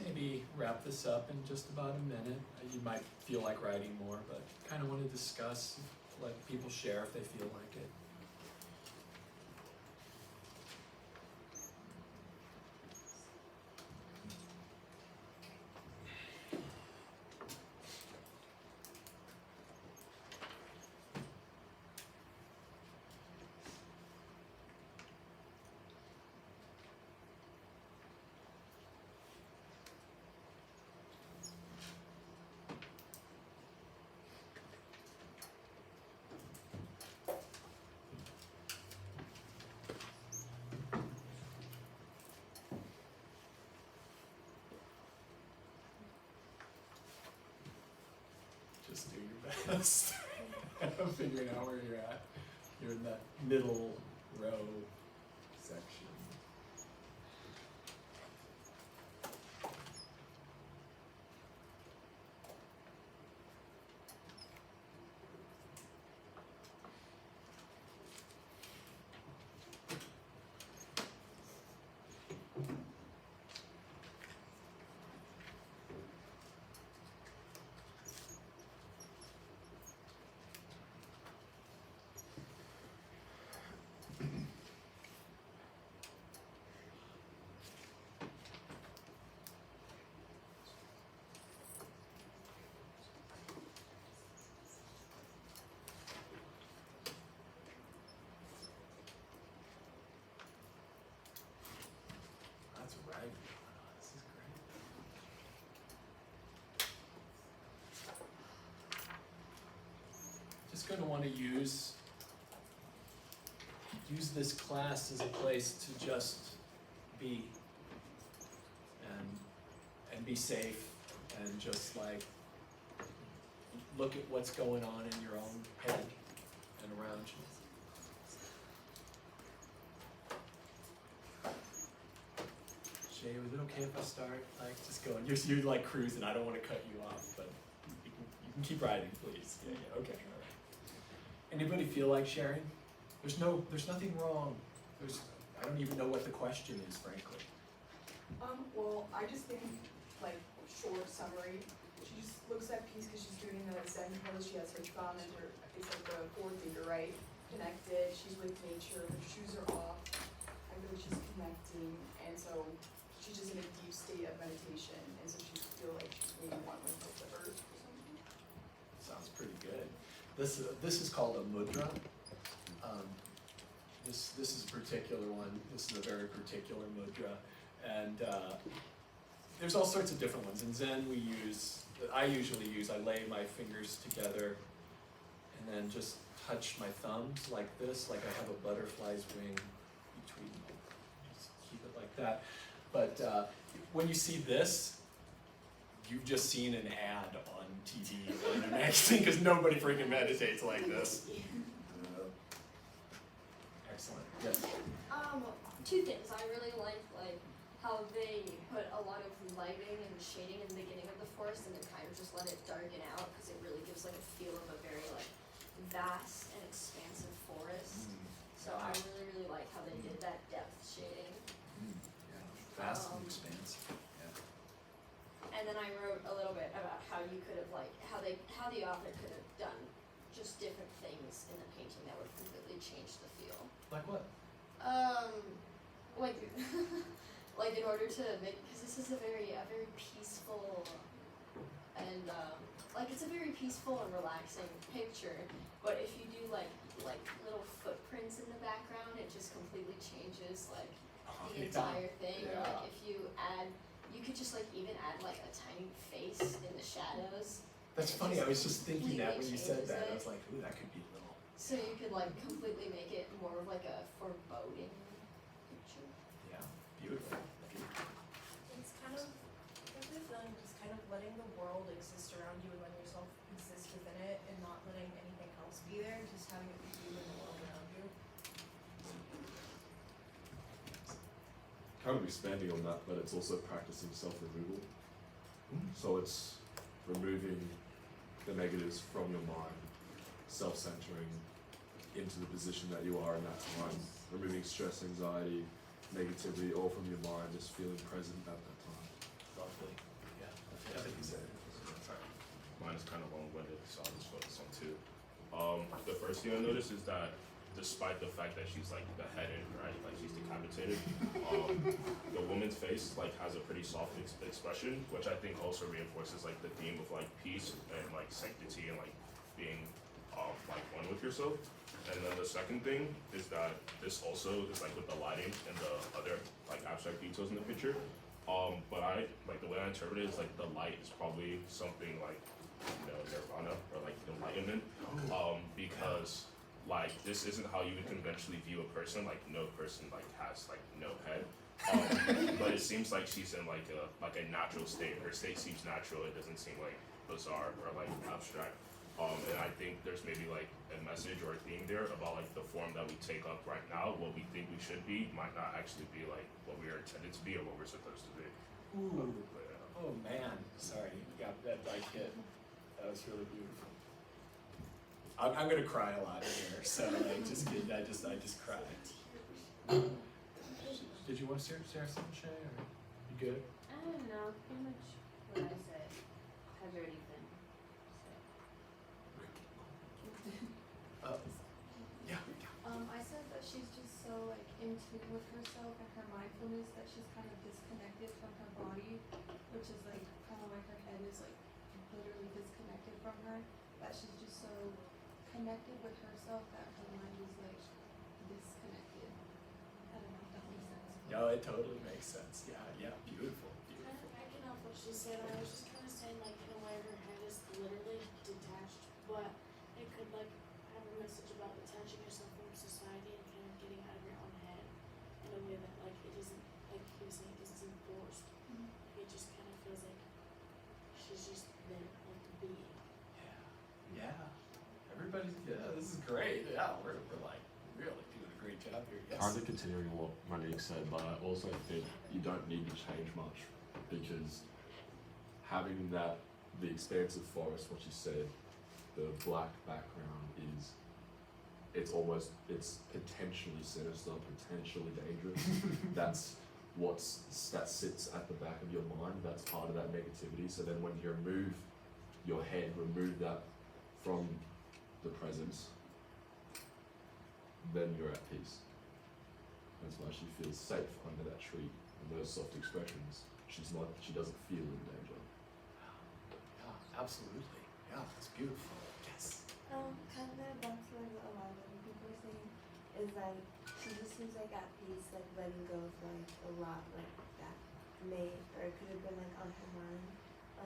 Maybe wrap this up in just about a minute. You might feel like writing more, but kind of want to discuss, let people share if they feel like it. Just do your best. Figuring out where you're at. You're in that middle row section. That's right. This is great. Just going to want to use this class as a place to just be and be safe and just like look at what's going on in your own head and around you. Shay, was it okay if I start like just going? You're like cruising. I don't want to cut you off, but you can keep writing, please. Yeah, okay, all right. Anybody feel like sharing? There's nothing wrong. I don't even know what the question is, frankly. Well, I just think, like, short summary, she just looks at peace because she's doing the Zen pose, she has her thumb and her, it's like the forefinger, right? Connected, she's with nature, her shoes are off, I feel like she's connecting, and so she's just in a deep state of meditation, and so she feels like she's maybe one with like the earth or something. Sounds pretty good. This is called a mudra. This is a particular one. This is a very particular mudra, and there's all sorts of different ones. In Zen, I usually use. I lay my fingers together, and then just touch my thumbs like this, like I have a butterfly's wing between them. Just keep it like that. But when you see this, you've just seen an ad on TV or a magazine because nobody freaking meditates like this. Excellent. Yes. Two things. I really like how they put a lot of lighting and shading in the beginning of the forest and then kind of just let it darken out because it really gives like a feel of a very like vast and expansive forest. So I really like how they did that depth shading. Yeah. Vast and expansive. Yeah. And then I wrote a little bit about how you could have how the author could have done just different things in the painting that would completely change the feel. Like what? Like like in order to make, because this is a very peaceful and it's a very peaceful and relaxing picture. But if you do like little footprints in the background, it just completely changes the entire thing. Yeah. Or like if you add, you could just even add like a tiny face in the shadows. That's funny. I was just thinking that when you said that. I Changes was like, ooh, that could be a little. So you could completely make it more of like a foreboding picture. Yeah. Beautiful. It's kind of, I have the feeling just kind of letting the world exist around you and letting yourself exist within it and not letting anything else be there, just having it be you and the world around you. Kind of expanding on that, but it's also practicing self-removal. So it's removing the negatives from your mind, self-centering into the position that you are in that time, removing stress, anxiety, negativity, all from your mind, just feeling present at that time. Lovely. Yeah. I think you said it. Sorry. Mine is kind of long-winded, so I'll just focus on two. The first thing I noticed is that despite the fact that she's beheaded, right, she's decapitated, the woman's face has a pretty soft expression, which I think also reinforces the theme of peace and sanctity and being one with yourself. And then the second thing is that this also is with the lighting and the other abstract details in the picture. But I the way I interpret it is the light is probably something nirvana or enlightenment, because this isn't how you would conventionally view a person. No person has no head. But it seems like she's in a natural state. Her state seems natural. It doesn't seem bizarre or abstract. And I think there's maybe a message or a theme there about the form that we take up right now. What we think we should be might not actually be what we are intended to be or what we're supposed to be. Ooh. But, Oh man. Sorry. You got that hit. That was really beautiful. I'm gonna cry a lot here, so just kidding. I just cried. Did you want to share something, Shay? Or you good? I don't know, pretty much what I said has already been Yeah. I said that she's just so in tune with herself and her mindfulness that she's kind of disconnected from her body, which is kind of like her head is literally disconnected from her. That she's just so connected with herself that her mind is disconnected. I don't know if that makes sense. No, it totally makes sense. Yeah. Beautiful. I can help what she said. I was just kind of saying in a way her head is literally detached, but it could have a message about detaching yourself from society and kind of getting out of your own head in a way that it isn't he was saying it doesn't seem forced. It just kind of feels like she's just there being. Yeah. Everybody's this is great. Yeah, we're really doing a great job here. Yes. Kind of continuing on what Monique said, but I also think you don't need to change much because having that the expansive forest, what you said, the black background is, it's potentially sinister, potentially dangerous. That sits at the back of your mind, that's part of that negativity. So then when you remove your head, remove that from the presence, then you're at peace. That's why she feels safe under that tree. And those soft expressions, she doesn't feel in danger. Yeah, absolutely. Yeah, it's beautiful. Yes. Kind of that's what a lot of other people are saying is like she just seems like at peace, like letting go of like a lot like that may or it could have been like on her mind,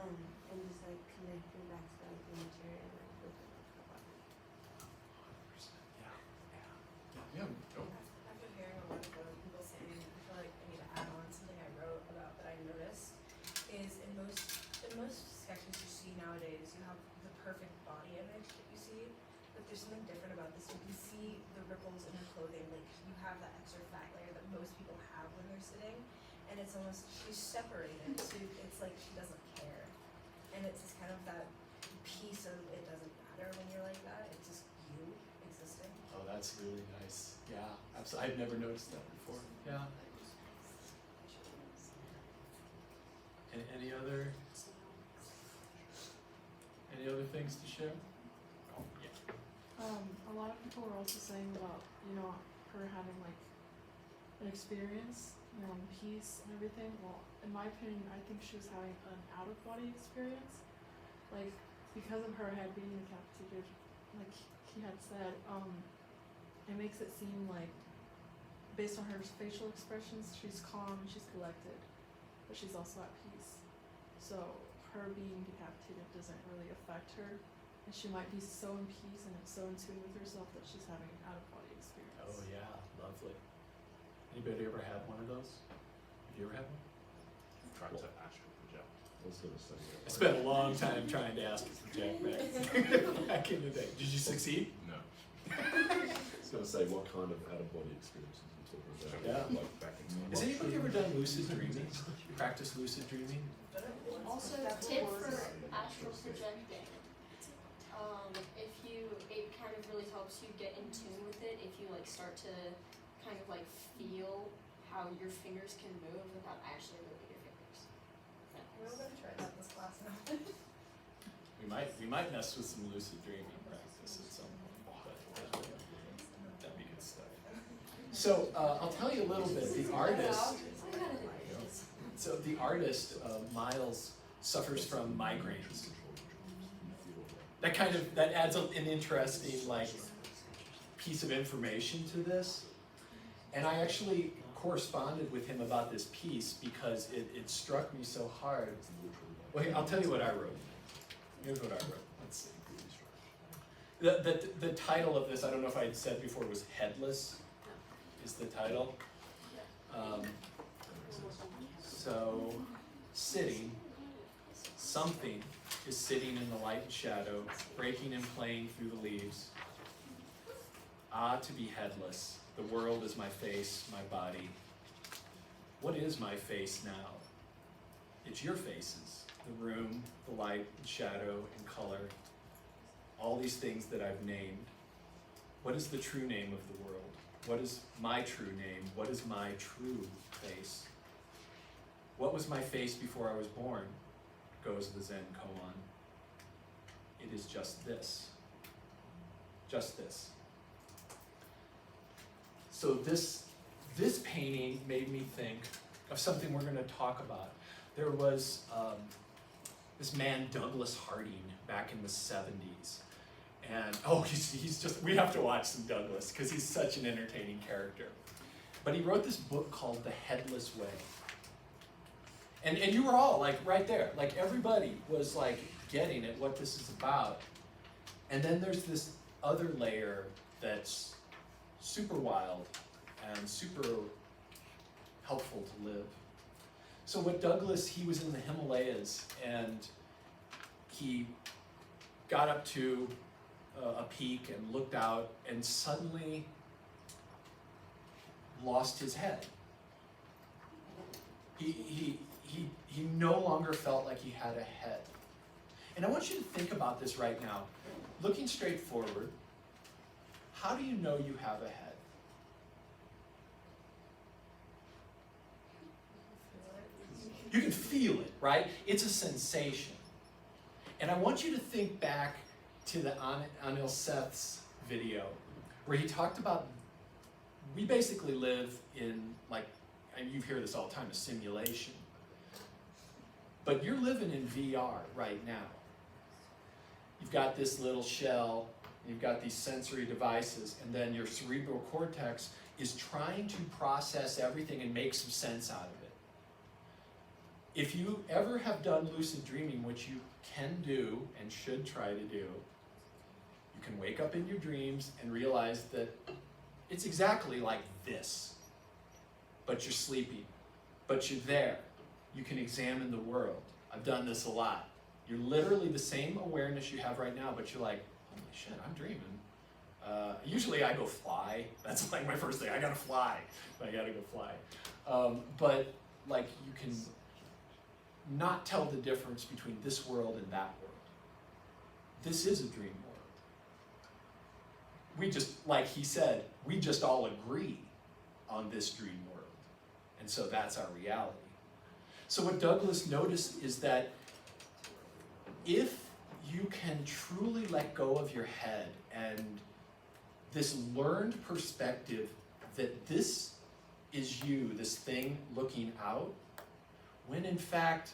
and just like connecting back to like the nature and like within like her body. 100%. Yeah. Go. After hearing a lot of what people saying, I feel like I need to add on something I wrote about that I noticed is in most sketches you see nowadays, you have the perfect body image that you see, but there's something different about this. You can see the ripples in her clothing, like you have that extra fat layer that most people have when they're sitting, and it's almost, she's separated, so it's like she doesn't care. And it's just kind of that piece of it doesn't matter when you're like that, it's just you existing. Oh, that's really nice. Yeah, absolutely. I've never noticed that before. Yeah. And any other things to share? Oh, yeah. A lot of people were also saying about, her having like an experience, peace and everything. Well, in my opinion, I think she was having an out of body experience. Like, because of her head being decapitated, like he had said, it makes it seem like, based on her facial expressions, she's calm and she's collected, but she's also at peace. So her being decapitated doesn't really affect her, and she might be so in peace and so in tune with herself that she's having an out of body experience. Oh yeah, lovely. Anybody ever had one of those? Have you ever had one? Trying to astral project. I was gonna say. I spent a long time trying to astral project back in the day. Did you succeed? No. I was gonna say, what kind of out-of-body experiences are you talking about? Yeah. Like back in time. Has anybody ever done lucid dreaming? Practice lucid dreaming? Also, tip for astral projecting. It kind of really helps you get in tune with it if you like start to kind of like feel how your fingers can move without actually moving your fingers. We're gonna try that this class now. We might mess with some lucid dreaming practice at some point, but that'd be good stuff. So I'll tell you a little bit. The artist. So the artist, Miles, suffers from migraines. That adds an interesting like piece of information to this. And I actually corresponded with him about this piece because it struck me so hard. Well, I'll tell you what I wrote. Here's what I wrote. Let's see. The title of this, I don't know if I had said before, was Headless, is the title. So, sitting, something is sitting in the light and shadow, breaking and playing through the leaves. Ah, to be headless, the world is my face, my body. What is my face now? It's your faces, the room, the light and shadow and color, all these things that I've named. What is the true name of the world? What is my true name? What is my true face? What was my face before I was born? Goes the Zen koan. It is just this. Just this. So this painting made me think of something we're going to talk about. There was this man, Douglas Harding, back in the 70s. And, he's just, we have to watch some Douglas because he's such an entertaining character. But he wrote this book called The Headless Way. And you were all like right there, like everybody was like getting at what this is about. And then there's this other layer that's super wild and super helpful to live. So what Douglas, he was in the Himalayas and he got up to a peak and looked out and suddenly lost his head. He no longer felt like he had a head. And I want you to think about this right now. Looking straight forward, how do you know you have a head? You can feel it, right? It's a sensation. And I want you to think back to the Anil Seth's video, where he talked about, we basically live in, like, and you hear this all the time, a simulation. But you're living in VR right now. You've got this little shell, you've got these sensory devices, and then your cerebral cortex is trying to process everything and make some sense out of it. If you ever have done lucid dreaming, which you can do and should try to do, you can wake up in your dreams and realize that it's exactly like this, but you're sleeping, but you're there. You can examine the world. I've done this a lot. You're literally the same awareness you have right now, but you're like, holy shit, I'm dreaming. Usually I go fly. That's like my first thing. I gotta fly. I gotta go fly. But like you can not tell the difference between this world and that world. This is a dream world. We just, like he said, we just all agree on this dream world. And so that's our reality. So what Douglas noticed is that if you can truly let go of your head and this learned perspective that this is you, this thing looking out, when in fact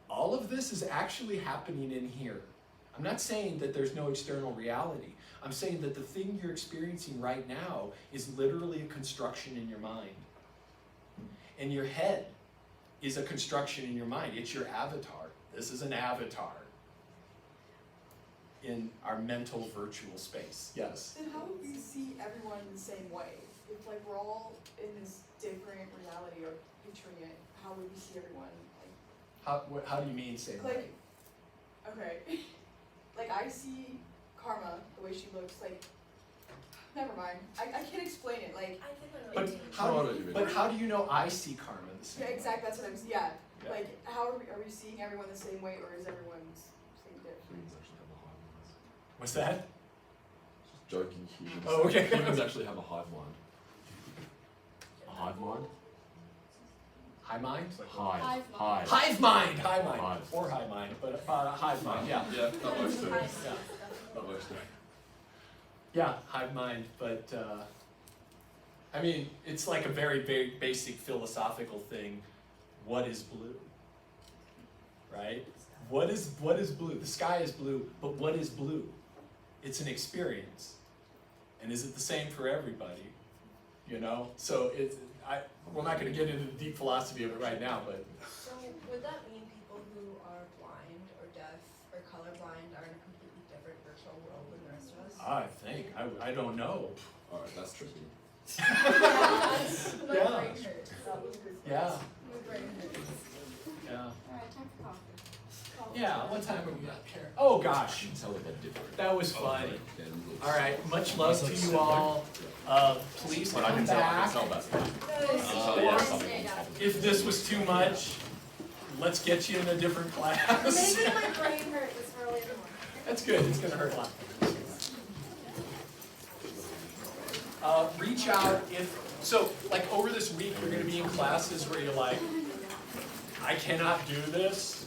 all of this is actually happening in here. I'm not saying that there's no external reality. I'm saying that the thing you're experiencing right now is literally a construction in your mind. And your head is a construction in your mind. It's your avatar. This is an avatar in our mental virtual space. Yes? Then how would we see everyone the same way? If like we're all in this different reality or picturing it, how would we see everyone like? How do you mean same way? Okay. Like I see Karma, the way she looks, like, never mind. I can't explain it, like. I think I know But what you mean. how do you know I see karma the same Yeah, way? exactly, that's what I'm, yeah. Yeah. Like, how are we seeing everyone the same way, or is everyone's seeing different? Humans actually have a hive mind. What's that? Just joking, humans. Oh, okay. Humans actually have a hive mind. A hive mind? High mind? Hive. Hive mind. Hive mind! High mind. Hive. Or high mind, but hive mind, yeah. Yeah, that works too. Yeah. That works too. Yeah, hive mind, but I mean, it's like a very, very basic philosophical thing. What is blue? Right? What is blue? The sky is blue, but what is blue? It's an experience. And is it the same for everybody? You know? So we're not going to get into the deep philosophy of it right now, but So would that mean people who are blind or deaf or colorblind are in a completely different virtual world than the rest of us? I think, I don't know. Alright, that's tricky. My Yeah. brain hurts. That was good. Yeah, My brain hurts. yeah. Alright, time for coffee. Yeah, what time are we up here? Oh gosh, You can tell that they're different. that was fun. Yeah, All right, much love to you all. Please But I come can tell back. that. Or if this was too much, let's get you in a different class. Making my brain hurt this early in the morning. That's good, it's gonna hurt a lot. Reach out so like over this week, you're gonna be in classes where you're like, I cannot do this.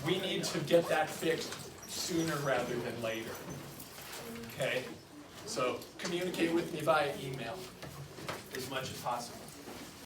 We need to get that fixed sooner rather than later. Okay? So communicate with me via email as much as possible.